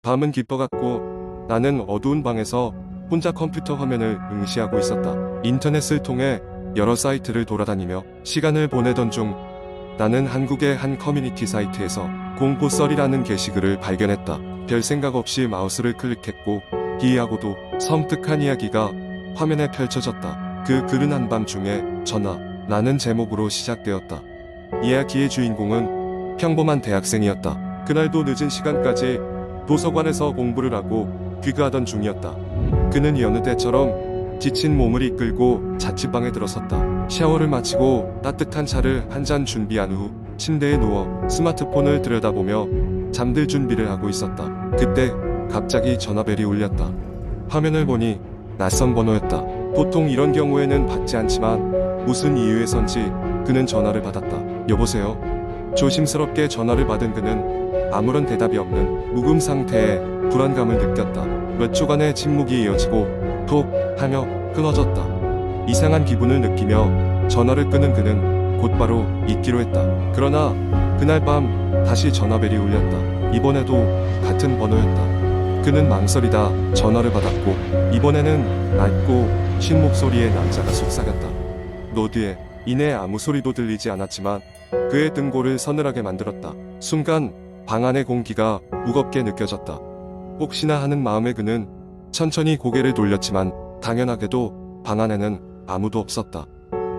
밤은 깊어갔고 나는 어두운 방에서 혼자 컴퓨터 화면을 응시하고 있었다. 인터넷을 통해 여러 사이트를 돌아다니며 시간을 보내던 중 나는 한국의 한 커뮤니티 사이트에서 공포 썰이라는 게시글을 발견했다. 별 생각 없이 마우스를 클릭했고 기이하고도 섬뜩한 이야기가 화면에 펼쳐졌다. 그 글은 한밤중에 전화라는 제목으로 시작되었다. 이야기의 주인공은 평범한 대학생이었다. 그날도 늦은 시간까지 도서관에서 공부를 하고 귀가하던 중이었다. 그는 여느 때처럼 지친 몸을 이끌고 자취방에 들어섰다. 샤워를 마치고 따뜻한 차를 한 잔 준비한 후 침대에 누워 스마트폰을 들여다보며 잠들 준비를 하고 있었다. 그때 갑자기 전화벨이 울렸다. 화면을 보니 낯선 번호였다. 보통 이런 경우에는 받지 않지만 무슨 이유에선지 그는 전화를 받았다. 여보세요? 조심스럽게 전화를 받은 그는 아무런 대답이 없는 무금 상태에 불안감을 느꼈다. 몇 초간의 침묵이 이어지고 톡 하며 끊어졌다. 이상한 기분을 느끼며 전화를 끊은 그는 곧바로 잊기로 했다. 그러나 그날 밤 다시 전화벨이 울렸다. 이번에도 같은 번호였다. 그는 망설이다 전화를 받았고 이번에는 낡고 쉰 목소리의 남자가 속삭였다. 너 뒤에 이내 아무 소리도 들리지 않았지만 그의 등골을 서늘하게 만들었다. 순간 방 안의 공기가 무겁게 느껴졌다. 혹시나 하는 마음에 그는 천천히 고개를 돌렸지만 당연하게도 방 안에는 아무도 없었다.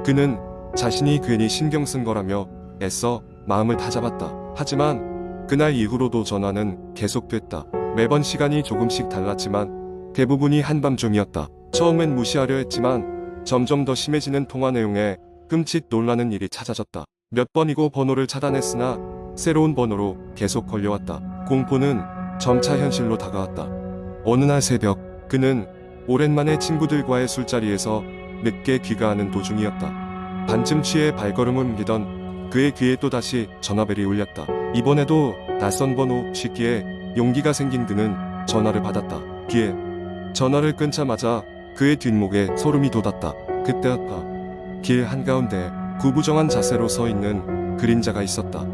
그는 자신이 괜히 신경 쓴 거라며 애써 마음을 다잡았다. 하지만 그날 이후로도 전화는 계속됐다. 매번 시간이 조금씩 달랐지만 대부분이 한밤중이었다. 처음엔 무시하려 했지만 점점 더 심해지는 통화 내용에 끔찍 놀라는 일이 찾아졌다. 몇 번이고 번호를 차단했으나 새로운 번호로 계속 걸려왔다. 공포는 점차 현실로 다가왔다. 어느 날 새벽 그는 오랜만에 친구들과의 술자리에서 늦게 귀가하는 도중이었다. 반쯤 취해 발걸음을 옮기던 그의 귀에 또다시 전화벨이 울렸다. 이번에도 낯선 번호 시기에 용기가 생긴 그는 전화를 받았다. 귀에 전화를 끊자마자 그의 뒷목에 소름이 돋았다. 그때였다. 길 한가운데 구부정한 자세로 서 있는 그림자가 있었다.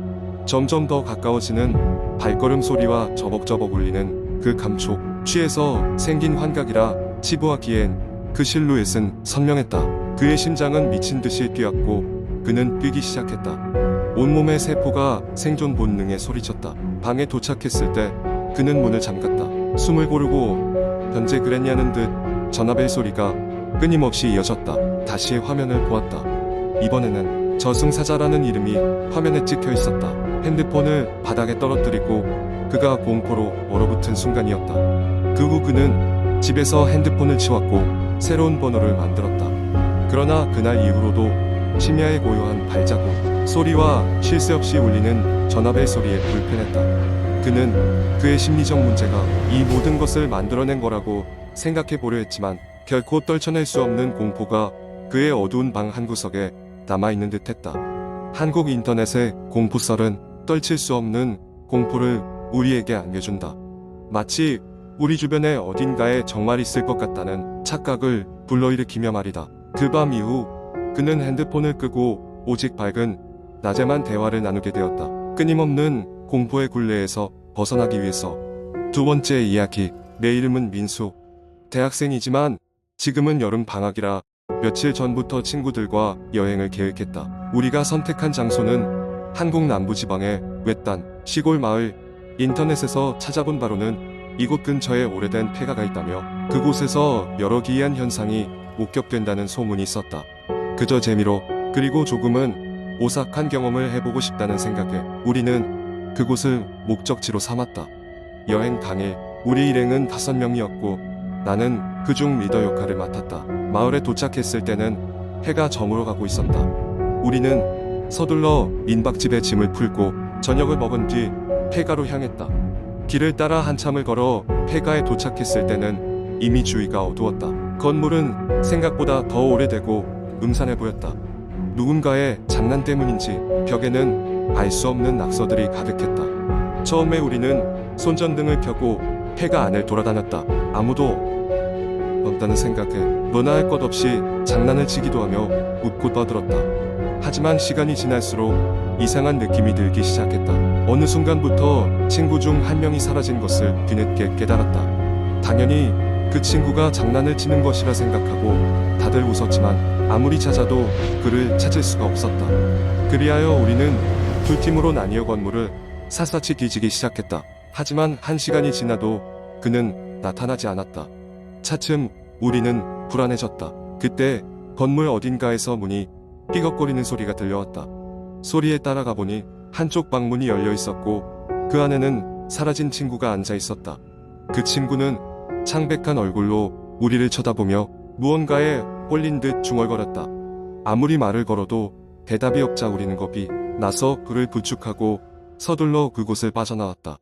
점점 더 가까워지는 발걸음 소리와 저벅저벅 울리는 그 감촉. 취해서 생긴 환각이라 치부하기엔 그 실루엣은 선명했다. 그의 심장은 미친 듯이 뛰었고 그는 뛰기 시작했다. 온몸의 세포가 생존 본능에 소리쳤다. 방에 도착했을 때 그는 문을 잠갔다. 숨을 고르고 현재 그랬냐는 듯 전화벨 소리가 끊임없이 이어졌다. 다시 화면을 보았다. 이번에는 저승사자라는 이름이 화면에 찍혀 있었다. 핸드폰을 바닥에 떨어뜨리고 그가 공포로 얼어붙은 순간이었다. 그 후 그는 집에서 핸드폰을 치웠고 새로운 번호를 만들었다. 그러나 그날 이후로도 심야의 고요한 발자국 소리와 쉴 새 없이 울리는 전화벨 소리에 불편했다. 그는 그의 심리적 문제가 이 모든 것을 만들어낸 거라고 생각해 보려 했지만 결코 떨쳐낼 수 없는 공포가 그의 어두운 방 한구석에 남아있는 듯했다. 한국 인터넷의 공포썰은 떨칠 수 없는 공포를 우리에게 안겨준다. 마치 우리 주변에 어딘가에 정말 있을 것 같다는 착각을 불러일으키며 말이다. 그 밤 이후 그는 핸드폰을 끄고 오직 밝은 낮에만 대화를 나누게 되었다. 끊임없는 공포의 굴레에서 벗어나기 위해서. 두 번째 이야기. 내 이름은 민수. 대학생이지만 지금은 여름 방학이라 며칠 전부터 친구들과 여행을 계획했다. 우리가 선택한 장소는 한국 남부지방의 외딴 시골 마을. 인터넷에서 찾아본 바로는 이곳 근처에 오래된 폐가가 있다며 그곳에서 여러 기이한 현상이 목격된다는 소문이 있었다. 그저 재미로 그리고 조금은 오싹한 경험을 해보고 싶다는 생각에 우리는 그곳을 목적지로 삼았다. 여행 당일 우리 일행은 5명이었고 나는 그중 리더 역할을 맡았다. 마을에 도착했을 때는 해가 저물어 가고 있었다. 우리는 서둘러 민박집에 짐을 풀고 저녁을 먹은 뒤 폐가로 향했다. 길을 따라 한참을 걸어 폐가에 도착했을 때는 이미 주위가 어두웠다. 건물은 생각보다 더 오래되고 음산해 보였다. 누군가의 장난 때문인지 벽에는 알 수 없는 낙서들이 가득했다. 처음에 우리는 손전등을 켜고 폐가 안을 돌아다녔다. 아무도 없다는 생각에 너나 할 것 없이 장난을 치기도 하며 웃고 떠들었다. 하지만 시간이 지날수록 이상한 느낌이 들기 시작했다. 어느 순간부터 친구 중 한 명이 사라진 것을 뒤늦게 깨달았다. 당연히 그 친구가 장난을 치는 것이라 생각하고 다들 웃었지만 아무리 찾아도 그를 찾을 수가 없었다. 그리하여 우리는 두 팀으로 나뉘어 건물을 샅샅이 뒤지기 시작했다. 하지만 1시간이 지나도 그는 나타나지 않았다. 차츰 우리는 불안해졌다. 그때 건물 어딘가에서 문이 삐걱거리는 소리가 들려왔다. 소리에 따라가 보니 한쪽 방문이 열려 있었고 그 안에는 사라진 친구가 앉아 있었다. 그 친구는 창백한 얼굴로 우리를 쳐다보며 무언가에 홀린 듯 중얼거렸다. 아무리 말을 걸어도 대답이 없자 우리는 겁이 나서 그를 부축하고 서둘러 그곳을 빠져나왔다.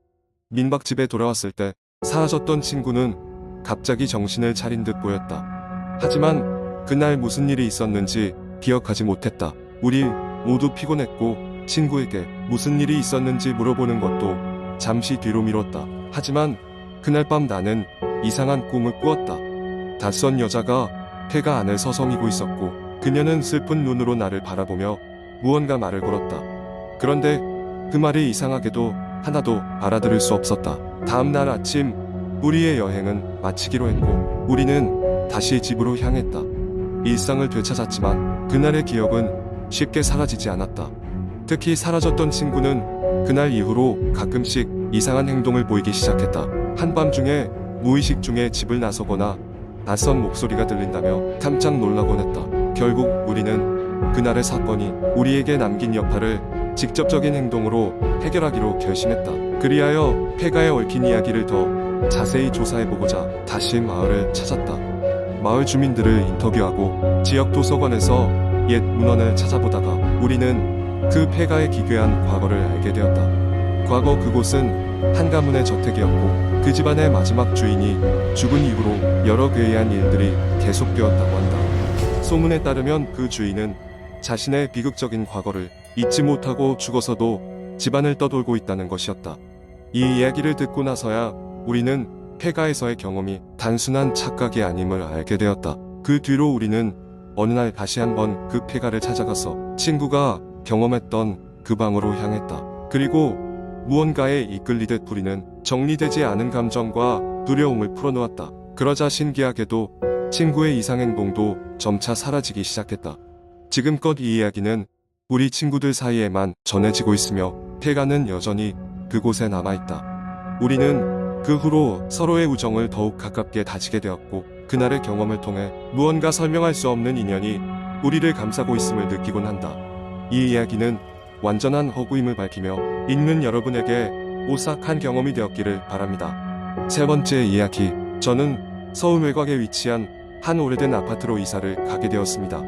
민박집에 돌아왔을 때 사라졌던 친구는 갑자기 정신을 차린 듯 보였다. 하지만 그날 무슨 일이 있었는지 기억하지 못했다. 우리 모두 피곤했고 친구에게 무슨 일이 있었는지 물어보는 것도 잠시 뒤로 미뤘다. 하지만 그날 밤 나는 이상한 꿈을 꾸었다. 낯선 여자가 폐가 안을 서성이고 있었고 그녀는 슬픈 눈으로 나를 바라보며 무언가 말을 걸었다. 그런데 그 말이 이상하게도 하나도 알아들을 수 없었다. 다음 날 아침 우리의 여행은 마치기로 했고 우리는 다시 집으로 향했다. 일상을 되찾았지만 그날의 기억은 쉽게 사라지지 않았다. 특히 사라졌던 친구는 그날 이후로 가끔씩 이상한 행동을 보이기 시작했다. 한밤중에 무의식 중에 집을 나서거나 낯선 목소리가 들린다며 깜짝 놀라곤 했다. 결국 우리는 그날의 사건이 우리에게 남긴 여파를 직접적인 행동으로 해결하기로 결심했다. 그리하여 폐가에 얽힌 이야기를 더 자세히 조사해보고자 다시 마을을 찾았다. 마을 주민들을 인터뷰하고 지역 도서관에서 옛 문헌을 찾아보다가 우리는 그 폐가의 기괴한 과거를 알게 되었다. 과거 그곳은 한 가문의 저택이었고 그 집안의 마지막 주인이 죽은 이후로 여러 괴이한 일들이 계속되었다고 한다. 소문에 따르면 그 주인은 자신의 비극적인 과거를 잊지 못하고 죽어서도 집안을 떠돌고 있다는 것이었다. 이 이야기를 듣고 나서야 우리는 폐가에서의 경험이 단순한 착각이 아님을 알게 되었다. 그 뒤로 우리는 어느 날 다시 한번 그 폐가를 찾아가서 친구가 경험했던 그 방으로 향했다. 그리고 무언가에 이끌리듯 우리는 정리되지 않은 감정과 두려움을 풀어놓았다. 그러자 신기하게도 친구의 이상행동도 점차 사라지기 시작했다. 지금껏 이 이야기는 우리 친구들 사이에만 전해지고 있으며 폐가는 여전히 그곳에 남아있다. 우리는 그 후로 서로의 우정을 더욱 가깝게 다지게 되었고 그날의 경험을 통해 무언가 설명할 수 없는 인연이 우리를 감싸고 있음을 느끼곤 한다. 이 이야기는 완전한 허구임을 밝히며 읽는 여러분에게 오싹한 경험이 되었기를 바랍니다. 세 번째 이야기. 저는 서울 외곽에 위치한 한 오래된 아파트로 이사를 가게 되었습니다.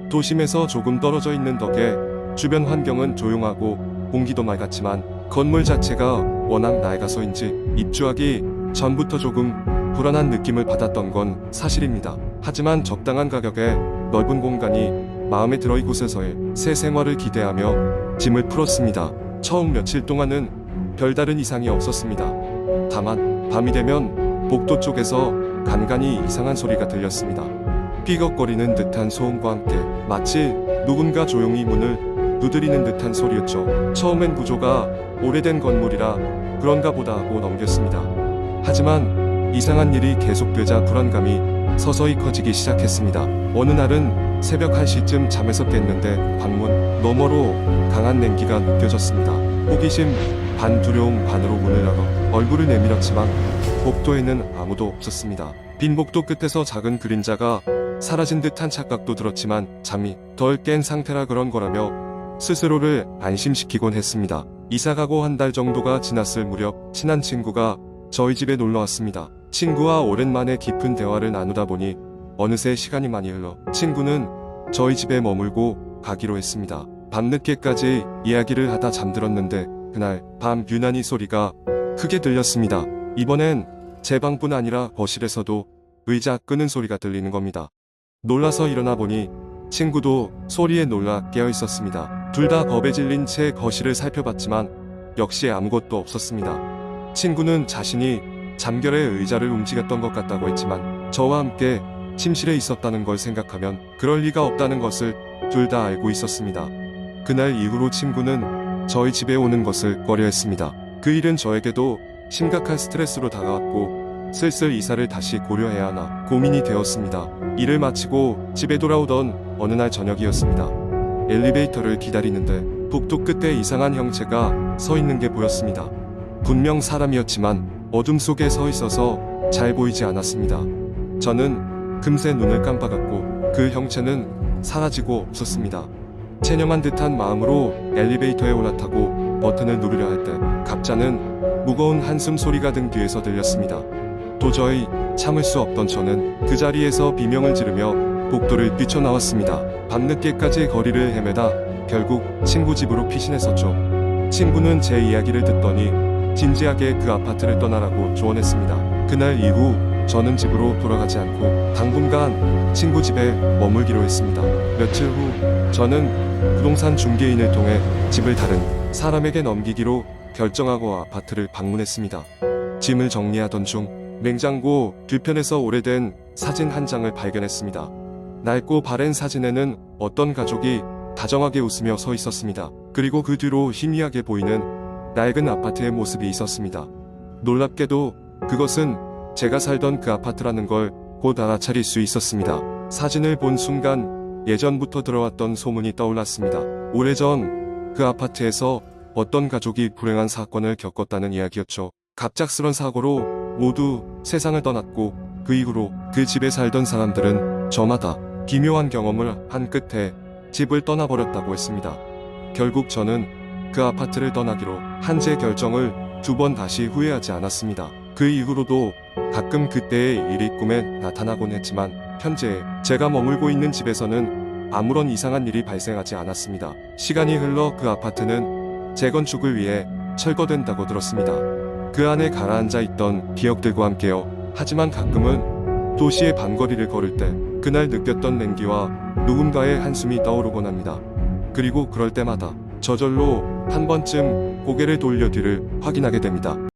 도심에서 조금 떨어져 있는 덕에 주변 환경은 조용하고 공기도 맑았지만 건물 자체가 워낙 낡아서인지 입주하기 전부터 조금 불안한 느낌을 받았던 건 사실입니다. 하지만 적당한 가격에 넓은 공간이 마음에 들어 이곳에서의 새 생활을 기대하며 짐을 풀었습니다. 처음 며칠 동안은 별다른 이상이 없었습니다. 다만 밤이 되면 복도 쪽에서 간간히 이상한 소리가 들렸습니다. 삐걱거리는 듯한 소음과 함께 마치 누군가 조용히 문을 두드리는 듯한 소리였죠. 처음엔 구조가 오래된 건물이라 그런가 보다 하고 넘겼습니다. 하지만 이상한 일이 계속되자 불안감이 서서히 커지기 시작했습니다. 어느 날은 새벽 1시쯤 잠에서 깼는데 방문 너머로 강한 냉기가 느껴졌습니다. 호기심 반 두려움 반으로 문을 열어 얼굴을 내밀었지만 복도에는 아무도 없었습니다. 빈 복도 끝에서 작은 그림자가 사라진 듯한 착각도 들었지만 잠이 덜 깬 상태라 그런 거라며 스스로를 안심시키곤 했습니다. 이사가고 한 달 정도가 지났을 무렵 친한 친구가 저희 집에 놀러 왔습니다. 친구와 오랜만에 깊은 대화를 나누다 보니 어느새 시간이 많이 흘러 친구는 저희 집에 머물고 가기로 했습니다. 밤늦게까지 이야기를 하다 잠들었는데 그날 밤 유난히 소리가 크게 들렸습니다. 이번엔 제 방뿐 아니라 거실에서도 의자 끄는 소리가 들리는 겁니다. 놀라서 일어나 보니 친구도 소리에 놀라 깨어 있었습니다. 둘 다 겁에 질린 채 거실을 살펴봤지만 역시 아무것도 없었습니다. 친구는 자신이 잠결에 의자를 움직였던 것 같다고 했지만 저와 함께 침실에 있었다는 걸 생각하면 그럴 리가 없다는 것을 둘 다 알고 있었습니다. 그날 이후로 친구는 저희 집에 오는 것을 꺼려했습니다. 그 일은 저에게도 심각한 스트레스로 다가왔고 슬슬 이사를 다시 고려해야 하나 고민이 되었습니다. 일을 마치고 집에 돌아오던 어느 날 저녁이었습니다. 엘리베이터를 기다리는데 복도 끝에 이상한 형체가 서 있는 게 보였습니다. 분명 사람이었지만 어둠 속에 서 있어서 잘 보이지 않았습니다. 저는 금세 눈을 깜빡았고 그 형체는 사라지고 없었습니다. 체념한 듯한 마음으로 엘리베이터에 올라타고 버튼을 누르려 할 때 갑자는 무거운 한숨 소리가 등 뒤에서 들렸습니다. 도저히 참을 수 없던 저는 그 자리에서 비명을 지르며 복도를 뛰쳐나왔습니다. 밤늦게까지 거리를 헤매다 결국 친구 집으로 피신했었죠. 친구는 제 이야기를 듣더니 진지하게 그 아파트를 떠나라고 조언했습니다. 그날 이후 저는 집으로 돌아가지 않고 당분간 친구 집에 머물기로 했습니다. 며칠 후 저는 부동산 중개인을 통해 집을 다른 사람에게 넘기기로 결정하고 아파트를 방문했습니다. 짐을 정리하던 중 냉장고 뒤편에서 오래된 사진 한 장을 발견했습니다. 낡고 바랜 사진에는 어떤 가족이 다정하게 웃으며 서 있었습니다. 그리고 그 뒤로 희미하게 보이는 낡은 아파트의 모습이 있었습니다. 놀랍게도 그것은 제가 살던 그 아파트라는 걸 곧 알아차릴 수 있었습니다. 사진을 본 순간 예전부터 들어왔던 소문이 떠올랐습니다. 오래전 그 아파트에서 어떤 가족이 불행한 사건을 겪었다는 이야기였죠. 갑작스런 사고로 모두 세상을 떠났고 그 이후로 그 집에 살던 사람들은 저마다 기묘한 경험을 한 끝에 집을 떠나버렸다고 했습니다. 결국 저는 그 아파트를 떠나기로 한 제 결정을 2번 다시 후회하지 않았습니다. 그 이후로도 가끔 그때의 일이 꿈에 나타나곤 했지만 현재 제가 머물고 있는 집에서는 아무런 이상한 일이 발생하지 않았습니다. 시간이 흘러 그 아파트는 재건축을 위해 철거된다고 들었습니다. 그 안에 가라앉아 있던 기억들과 함께요. 하지만 가끔은 도시의 밤거리를 걸을 때 그날 느꼈던 냉기와 누군가의 한숨이 떠오르곤 합니다. 그리고 그럴 때마다 저절로 한 번쯤 고개를 돌려 뒤를 확인하게 됩니다.